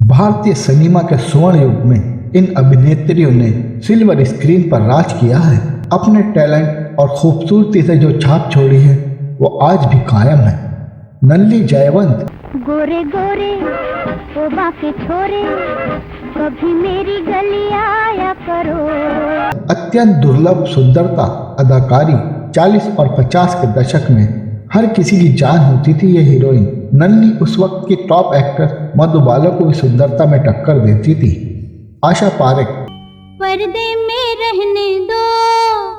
भारतीय सिनेमा के स्वर्ण युग में इन अभिनेत्रियों ने सिल्वर स्क्रीन पर राज किया है। अपने टैलेंट और खूबसूरती से जो छाप छोड़ी है वो आज भी कायम है। नल्ली जयवंत गोरे गोरे ओ बाके छोरे कभी मेरी गली आया करो। अत्यंत दुर्लभ सुंदरता, अदाकारी 40 और 50 के दशक में हर किसी की जान होती थी ये हीरोइन। नन्ही उस वक्त की टॉप एक्टर मधुबाला को भी सुंदरता में टक्कर देती थी। आशा पारेख पर्दे में रहने दो,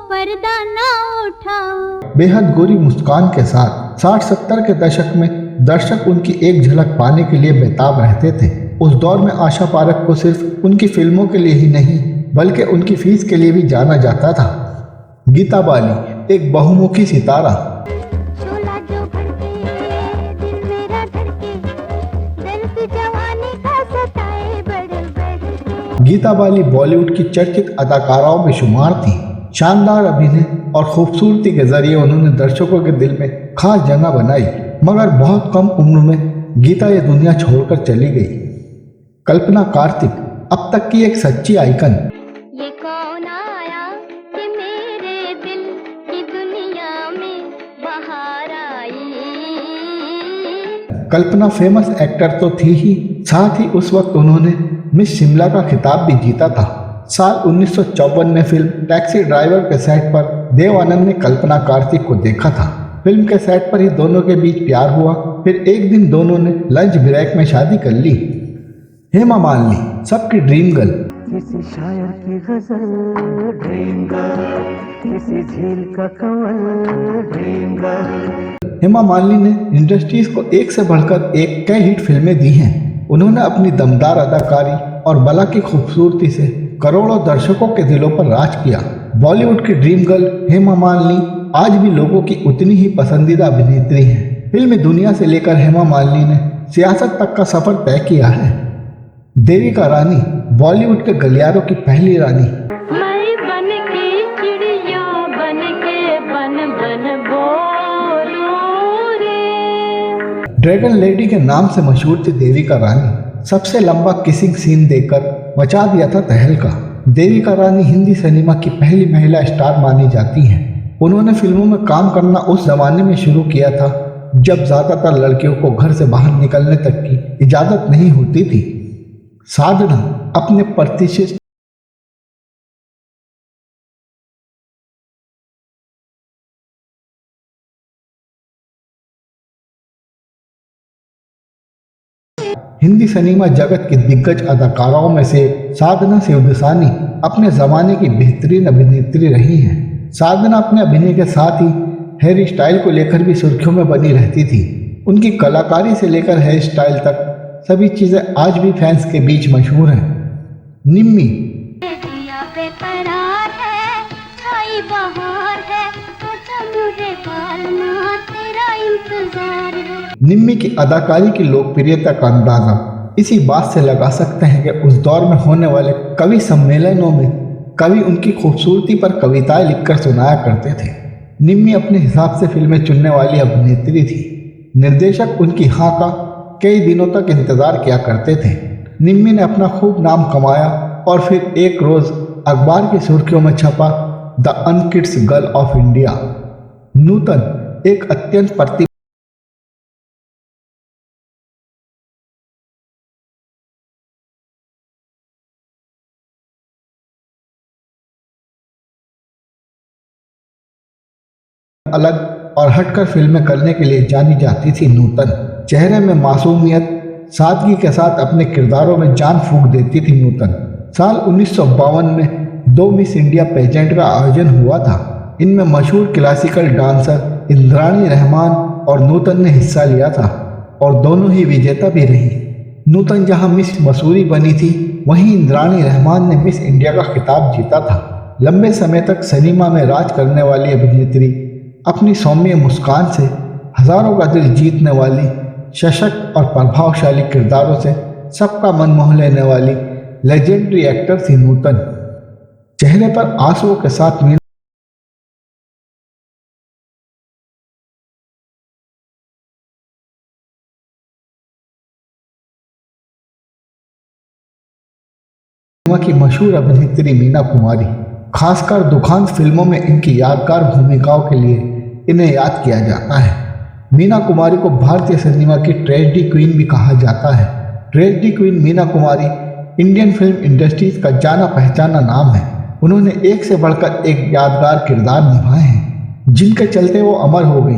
पर्दा ना उठाओ। बेहद गोरी मुस्कान के साथ 60-70 के दशक में दर्शक उनकी एक झलक पाने के लिए बेताब रहते थे। उस दौर में आशा पारेख को सिर्फ उनकी फिल्मों के लिए ही नहीं बल्कि उनकी फीस के लिए भी जाना जाता था। गीता बाली एक बहुमुखी सितारा। शोला जो भड़के, दिल मेरा धड़के, दर्द जवानी का सताए बड़े बड़े। गीता बाली बॉलीवुड की चर्चित अदाकाराओं में शुमार थी। शानदार अभिनय और खूबसूरती के जरिए उन्होंने दर्शकों के दिल में खास जगह बनाई, मगर बहुत कम उम्र में गीता ये दुनिया छोड़कर चली गई। कल्पना कार्तिक अब तक की एक सच्ची आइकन। ये कौन आया कि मेरे दिल की दुनिया में बाहर आई। कल्पना फेमस एक्टर तो थी ही, साथ ही उस वक्त उन्होंने मिस शिमला का खिताब भी जीता था। साल 1954 में फिल्म टैक्सी ड्राइवर के सेट पर देव आनंद ने कल्पना कार्तिक को देखा था। फिल्म के सेट पर ही दोनों के बीच प्यार हुआ। फिर एक दिन दोनों ने लंच ब्रेक में शादी कर ली। हेमा मालिनी सबकी ड्रीम गर्ल। किसी शायर की गजल ड्रीम गर्ल, किसी झील का कंवल ड्रीम गर्ल। हेमा मालिनी ने इंडस्ट्रीज को एक से बढ़कर एक कई हिट फिल्में दी हैं। उन्होंने अपनी दमदार अदाकारी और बला की खूबसूरती से करोड़ों दर्शकों के दिलों पर राज किया। बॉलीवुड की ड्रीम गर्ल हेमा मालिनी आज भी लोगों की उतनी ही पसंदीदा अभिनेत्री हैं। फिल्मी दुनिया से लेकर हेमा मालिनी ने सियासत तक का सफर तय किया है। देविका रानी बॉलीवुड के गलियारों की पहली रानी। मैं बन के चिड़िया बन के बन बन बोलूं रे। ड्रैगन लेडी के नाम से मशहूर थी देविका रानी। सबसे लंबा किसिंग सीन देकर मचा दिया था तहलका। देविका रानी हिंदी सिनेमा की पहली महिला स्टार मानी जाती हैं। उन्होंने फिल्मों में काम करना उस जमाने में शुरू किया था जब ज्यादातर लड़कियों को घर से बाहर निकलने तक की इजाजत नहीं होती थी। साधना अपने प्रतिष्ठित हिंदी सिनेमा जगत की दिग्गज अदाकाराओं में से साधना शिवदसानी अपने जमाने की बेहतरीन अभिनेत्री रही हैं। साधना अपने अभिनय के साथ ही हेयर स्टाइल को लेकर भी सुर्खियों में बनी रहती थी। उनकी कलाकारी से लेकर हेयर स्टाइल तक सभी चीजें आज भी फैंस के बीच मशहूर हैं। निम्मी दिया बेकरार है, छाई बहार है, तो मुझे पालना तेरा इंतजार है। निम्मी की अदाकारी की लोकप्रियता का अंदाजा इसी बात से लगा सकते हैं कि उस दौर में होने वाले कवि सम्मेलनों में कवि उनकी खूबसूरती पर कविताएं लिखकर सुनाया करते थे। निम्मी अपने हिसाब से फिल्में चुनने वाली अभिनेत्री थी। निर्देशक उनकी हाँ का कई दिनों तक इंतजार किया करते थे। निम्मी ने अपना खूब नाम कमाया और फिर एक रोज अखबार की सुर्खियों में छपा द अनकिड्स गर्ल ऑफ इंडिया। नूतन एक अत्यंत अलग और हटकर फिल्में करने के लिए जानी जाती थी। नूतन चेहरे में मासूमियत, सादगी के साथ अपने किरदारों में जान फूंक देती थी। नूतन साल 1952 में 2 मिस इंडिया पेजेंट का आयोजन हुआ था। इनमें मशहूर क्लासिकल डांसर इंद्राणी रहमान और नूतन ने हिस्सा लिया था और दोनों ही विजेता भी रही। नूतन जहां मिस मसूरी बनी थी, वहीं इंद्राणी रहमान ने मिस इंडिया का खिताब जीता था। लंबे समय तक सिनेमा में राज करने वाली अभिनेत्री अपनी सौम्य मुस्कान से हजारों का दिल जीतने वाली, सशक्त और प्रभावशाली किरदारों से सबका मन मोह लेने वाली लेजेंडरी एक्टर थी नूतन। चेहरे पर आंसुओं के साथ की मशहूर अभिनेत्री मीना कुमारी। खासकर दुखान फिल्मों में इनकी यादगार भूमिकाओं के लिए इन्हें याद किया जाता है। मीना कुमारी को भारतीय सिनेमा की ट्रेजेडी क्वीन भी कहा जाता है। Tragedy queen Meena Kumari Indian film industries का जाना पहचाना नाम है। उन्होंने एक से बढ़कर एक यादगार किरदार निभाए हैं, जिनके चलते वो अमर हो गई।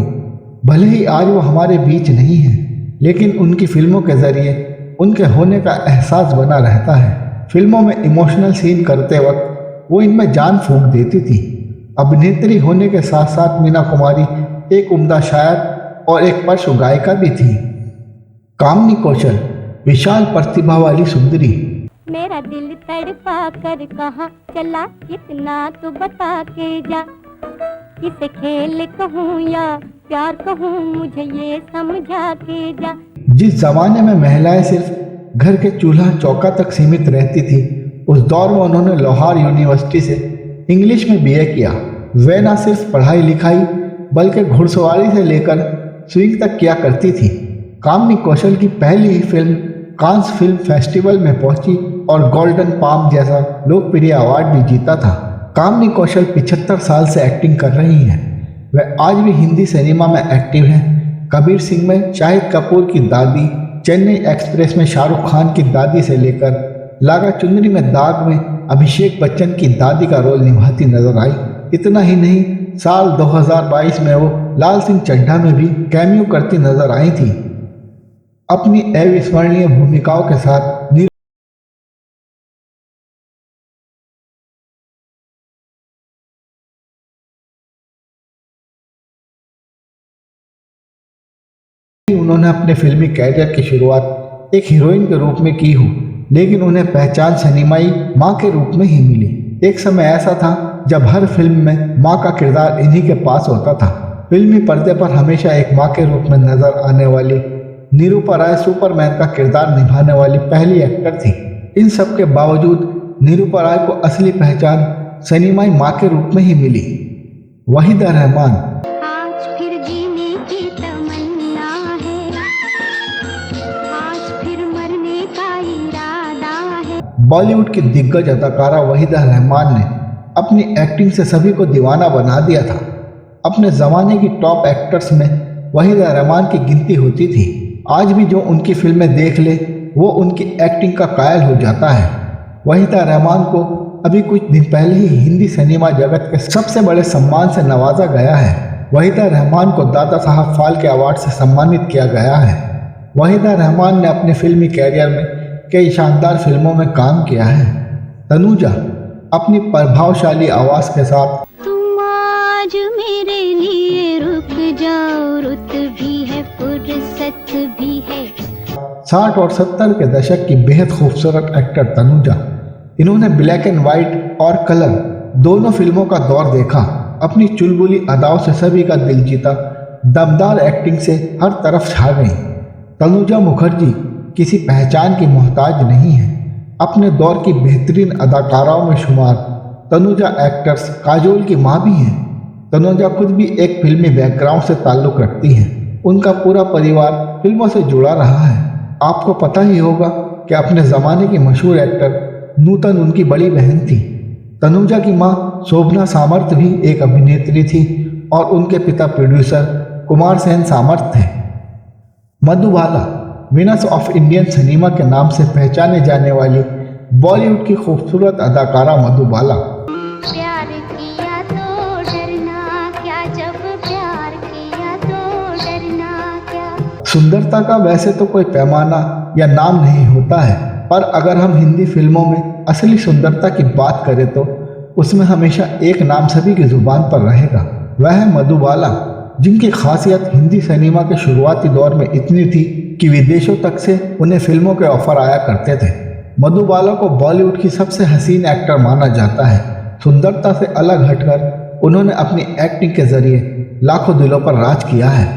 भले ही आज वो हमारे बीच नहीं है, लेकिन उनकी फिल्मों के जरिए उनके होने का एहसास बना रहता है। फिल्मों में इमोशनल सीन करते वक्त वो इनमें जान फूंक देती थी। अभिनेत्री होने के साथ साथ मीना कुमारी एक उम्दा शायर और एक पशु गायिका भी थी। कामनी कौशल विशाल प्रतिभा वाली सुंदरी। मेरा दिल तड़पा कर कहाँ चला, कितना तो बता के जा। किसे खेल कहूँ या प्यार कहूँ, मुझे ये समझा के जा। जिस जमाने में महिलाएं सिर्फ घर के चूल्हा चौका तक सीमित रहती थी, उस दौर में उन्होंने लाहौर यूनिवर्सिटी से इंग्लिश में बीए किया। वे न सिर्फ पढ़ाई लिखाई बल्कि घुड़सवारी से लेकर स्विंग तक किया करती थी। कामनी कौशल की पहली ही फिल्म कांस फिल्म फेस्टिवल में पहुंची और गोल्डन पाम जैसा लोकप्रिय अवार्ड भी जीता था। कामनी कौशल 75 साल से एक्टिंग कर रही हैं। वह आज भी हिंदी सिनेमा में एक्टिव हैं। कबीर सिंह में शाहिद कपूर की दादी, चेन्नई एक्सप्रेस में शाहरुख खान की दादी से लेकर लागा चुनरी में दाग में अभिषेक बच्चन की दादी का रोल निभाती नजर आई। इतना ही नहीं, साल 2022 में वो लाल सिंह चड्ढा में भी कैमियो करती नजर आई थी। अपनी अविस्मरणीय भूमिकाओं के साथ उन्होंने अपने फिल्मी कैरियर की शुरुआत एक हीरोइन के रूप में की हो, लेकिन उन्हें पहचान सिनेमाई माँ के रूप में ही मिली। एक समय ऐसा था जब हर फिल्म में माँ का किरदार इन्हीं के पास होता था। फिल्मी पर्दे पर हमेशा एक माँ के रूप में नजर आने वाली निरूपा राय सुपरमैन का किरदार निभाने वाली पहली एक्टर थी। इन सब के बावजूद निरूपा राय को असली पहचान सिनेमाई माँ के रूप में ही मिली। वहीदा रहमान आज फिर जीने की तमन्ना है, आज फिर मरने का इरादा है। बॉलीवुड की दिग्गज अदाकारा वहीदा रहमान ने अपनी एक्टिंग से सभी को दीवाना बना दिया था। अपने ज़माने की टॉप एक्टर्स में वहीदा रहमान की गिनती होती थी। आज भी जो उनकी फिल्में देख ले वो उनकी एक्टिंग का कायल हो जाता है। वहीदा रहमान को अभी कुछ दिन पहले ही हिंदी सिनेमा जगत के सबसे बड़े सम्मान से नवाजा गया है। वहीदा रहमान को दादा साहब फाल्के अवार्ड से सम्मानित किया गया है। वहीदा रहमान ने अपने फिल्मी कैरियर में कई शानदार फिल्मों में काम किया है। तनुजा अपनी प्रभावशाली आवाज़ के साथ तुम आज मेरे लिए रुक जाओ, रुत भी है फुर्सत भी है। 60 और 70 के दशक की बेहद खूबसूरत एक्टर तनुजा। इन्होंने ब्लैक एंड वाइट और कलर दोनों फिल्मों का दौर देखा। अपनी चुलबुली अदाओं से सभी का दिल जीता। दमदार एक्टिंग से हर तरफ छा गई। तनुजा मुखर्जी किसी पहचान की मोहताज नहीं है। अपने दौर की बेहतरीन अदाकाराओं में शुमार तनुजा एक्टर्स काजोल की माँ भी हैं। तनुजा खुद भी एक फिल्मी बैकग्राउंड से ताल्लुक़ रखती हैं। उनका पूरा परिवार फिल्मों से जुड़ा रहा है। आपको पता ही होगा कि अपने ज़माने की मशहूर एक्टर नूतन उनकी बड़ी बहन थी। तनुजा की माँ शोभना सामर्थ भी एक अभिनेत्री थी और उनके पिता प्रोड्यूसर कुमार सेन सामर्थ थे। Madhubala winners of Indian cinema के नाम से पहचाने जाने वाली बॉलीवुड की खूबसूरत अदाकारा मधुबाला। प्यार किया तो डरना क्या, जब प्यार किया तो डरना क्या। सुंदरता का वैसे तो कोई पैमाना या नाम नहीं होता है, पर अगर हम हिंदी फिल्मों में असली सुंदरता की बात करें तो उसमें हमेशा एक नाम सभी की जुबान पर रहेगा। वह है मधुबाला, जिनकी खासियत हिंदी सिनेमा के शुरुआती दौर में इतनी थी कि विदेशों तक से उन्हें फिल्मों के ऑफर आया करते थे। मधुबाला को बॉलीवुड की सबसे हसीन एक्टर माना जाता है। सुंदरता से अलग हटकर उन्होंने अपनी एक्टिंग के जरिए लाखों दिलों पर राज किया है।